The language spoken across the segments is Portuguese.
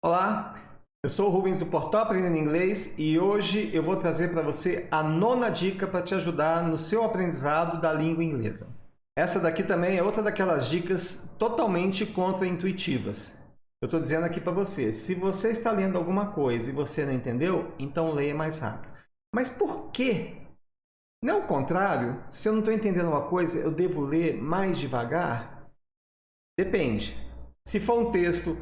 Olá, eu sou o Rubens do Portal Aprendendo Inglês e hoje eu vou trazer para você a nona dica para te ajudar no seu aprendizado da língua inglesa. Essa daqui também é outra daquelas dicas totalmente contra-intuitivas. Eu estou dizendo aqui para você, se você está lendo alguma coisa e você não entendeu, então leia mais rápido. Mas por quê? Não é o contrário? Se eu não estou entendendo uma coisa, eu devo ler mais devagar? Depende. Se for um texto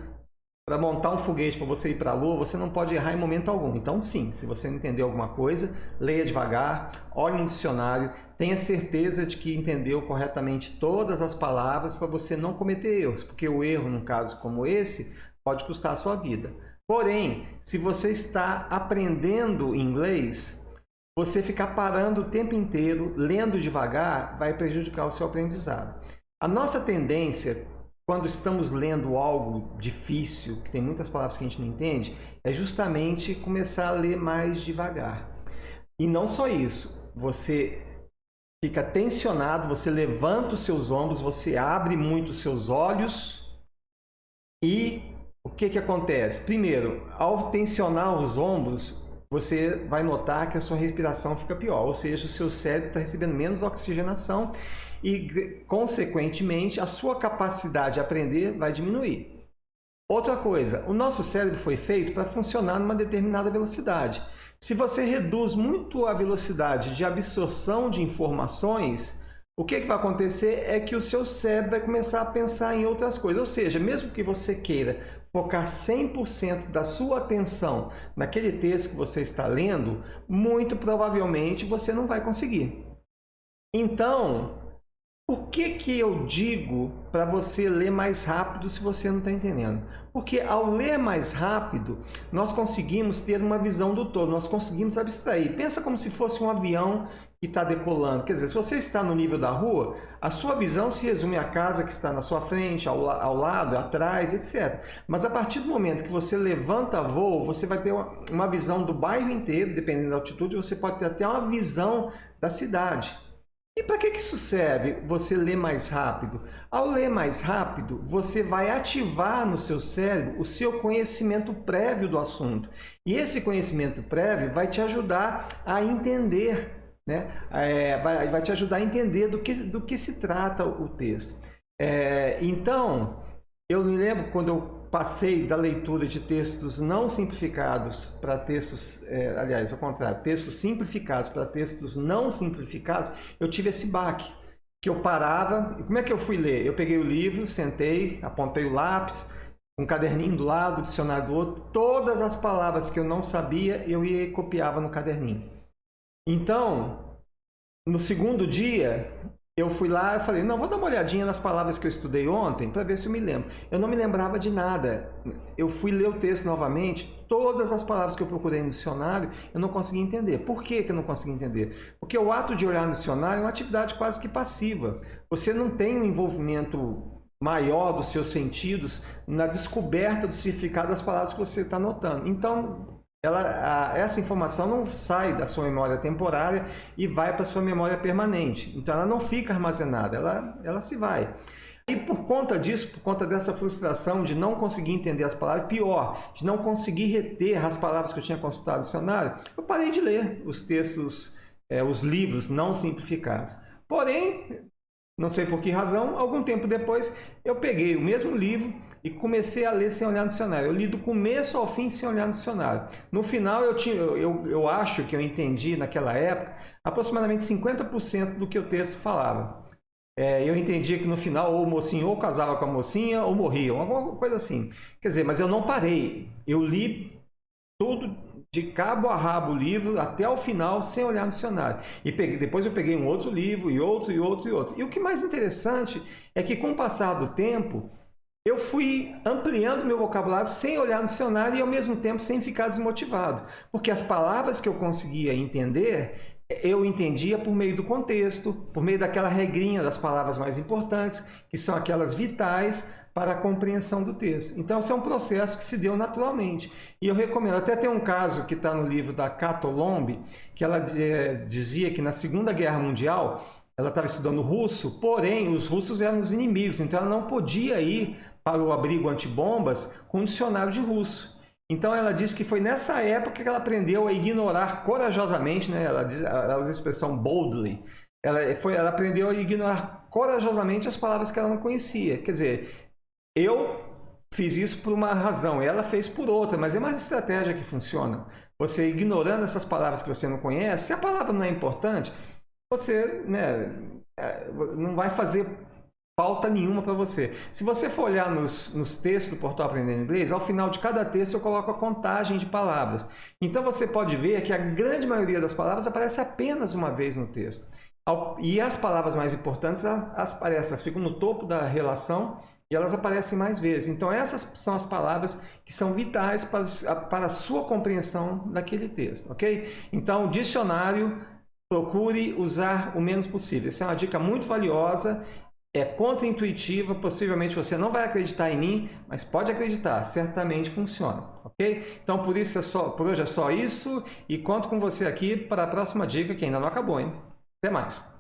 para montar um foguete para você ir para a Lua, você não pode errar em momento algum. Então, sim, se você não entendeu alguma coisa, leia devagar, olhe no dicionário, tenha certeza de que entendeu corretamente todas as palavras para você não cometer erros, porque o erro, num caso como esse, pode custar a sua vida. Porém, se você está aprendendo inglês, você ficar parando o tempo inteiro, lendo devagar, vai prejudicar o seu aprendizado. A nossa tendência, quando estamos lendo algo difícil, que tem muitas palavras que a gente não entende, é justamente começar a ler mais devagar. E não só isso, você fica tensionado, você levanta os seus ombros, você abre muito os seus olhos e o que acontece? Primeiro, ao tensionar os ombros, você vai notar que a sua respiração fica pior, ou seja, o seu cérebro está recebendo menos oxigenação e, consequentemente, a sua capacidade de aprender vai diminuir. Outra coisa, o nosso cérebro foi feito para funcionar numa determinada velocidade. Se você reduz muito a velocidade de absorção de informações, o que vai acontecer é que o seu cérebro vai começar a pensar em outras coisas. Ou seja, mesmo que você queira focar 100% da sua atenção naquele texto que você está lendo, muito provavelmente você não vai conseguir. Então, por que eu digo para você ler mais rápido se você não está entendendo? Porque ao ler mais rápido, nós conseguimos ter uma visão do todo, nós conseguimos abstrair. Pensa como se fosse um avião que está decolando. Quer dizer, se você está no nível da rua, a sua visão se resume à casa que está na sua frente, ao lado, atrás, etc. Mas a partir do momento que você levanta voo, você vai ter uma visão do bairro inteiro, dependendo da altitude, você pode ter até uma visão da cidade. E para que isso serve, você ler mais rápido? Ao ler mais rápido, você vai ativar no seu cérebro o seu conhecimento prévio do assunto. E esse conhecimento prévio vai te ajudar a entender, né? Vai te ajudar a entender do que se trata o texto. Então, eu me lembro quando eu passei da leitura de textos não simplificados para textos, aliás, ao contrário, textos simplificados para textos não simplificados, eu tive esse baque, que eu parava, e como é que eu fui ler? Eu peguei o livro, sentei, apontei o lápis, um caderninho do lado, um dicionário do outro, todas as palavras que eu não sabia, eu ia e copiava no caderninho. Então, no segundo dia, eu fui lá e falei, não, vou dar uma olhadinha nas palavras que eu estudei ontem para ver se eu me lembro. Eu não me lembrava de nada. Eu fui ler o texto novamente, todas as palavras que eu procurei no dicionário, eu não consegui entender. Por que eu não consegui entender? Porque o ato de olhar no dicionário é uma atividade quase que passiva. Você não tem um envolvimento maior dos seus sentidos na descoberta do significado das palavras que você está notando. Então, essa informação não sai da sua memória temporária e vai para a sua memória permanente. Então, ela não fica armazenada, ela se vai. E por conta disso, por conta dessa frustração de não conseguir entender as palavras, pior, de não conseguir reter as palavras que eu tinha consultado no dicionário, eu parei de ler os textos, os livros não simplificados. Porém, não sei por que razão, algum tempo depois, eu peguei o mesmo livro e comecei a ler sem olhar no dicionário. Eu li do começo ao fim sem olhar no dicionário. No final, eu acho que eu entendi naquela época aproximadamente 50% do que o texto falava. Eu entendi que no final ou o mocinho ou casava com a mocinha ou morria, alguma coisa assim. Quer dizer, mas eu não parei. Eu li tudo de cabo a rabo o livro até o final sem olhar no dicionário. E depois eu peguei um outro livro e outro e outro e outro. E o que mais interessante é que com o passar do tempo eu fui ampliando meu vocabulário sem olhar no dicionário e ao mesmo tempo sem ficar desmotivado. Porque as palavras que eu conseguia entender, eu entendia por meio do contexto, por meio daquela regrinha das palavras mais importantes, que são aquelas vitais para a compreensão do texto. Então, esse é um processo que se deu naturalmente. E eu recomendo, até tem um caso que está no livro da Cato Lombe, que ela dizia que na Segunda Guerra Mundial, ela estava estudando russo, porém os russos eram os inimigos, então ela não podia ir para o abrigo antibombas com um dicionário de russo. Então ela diz que foi nessa época que ela aprendeu a ignorar corajosamente, né? Ela usa a expressão boldly. Ela aprendeu a ignorar corajosamente as palavras que ela não conhecia. Quer dizer, eu fiz isso por uma razão, ela fez por outra, mas é uma estratégia que funciona. Você ignorando essas palavras que você não conhece, se a palavra não é importante, você, né, não vai fazer falta nenhuma para você. Se você for olhar nos textos do Portal Aprendendo Inglês, ao final de cada texto eu coloco a contagem de palavras. Então você pode ver que a grande maioria das palavras aparece apenas uma vez no texto. E as palavras mais importantes, elas ficam no topo da relação e elas aparecem mais vezes. Então essas são as palavras que são vitais para a sua compreensão daquele texto, ok? Então, dicionário, procure usar o menos possível. Essa é uma dica muito valiosa, é contra-intuitiva, possivelmente você não vai acreditar em mim, mas pode acreditar, certamente funciona, ok? Então por hoje é só isso e conto com você aqui para a próxima dica que ainda não acabou, hein? Até mais!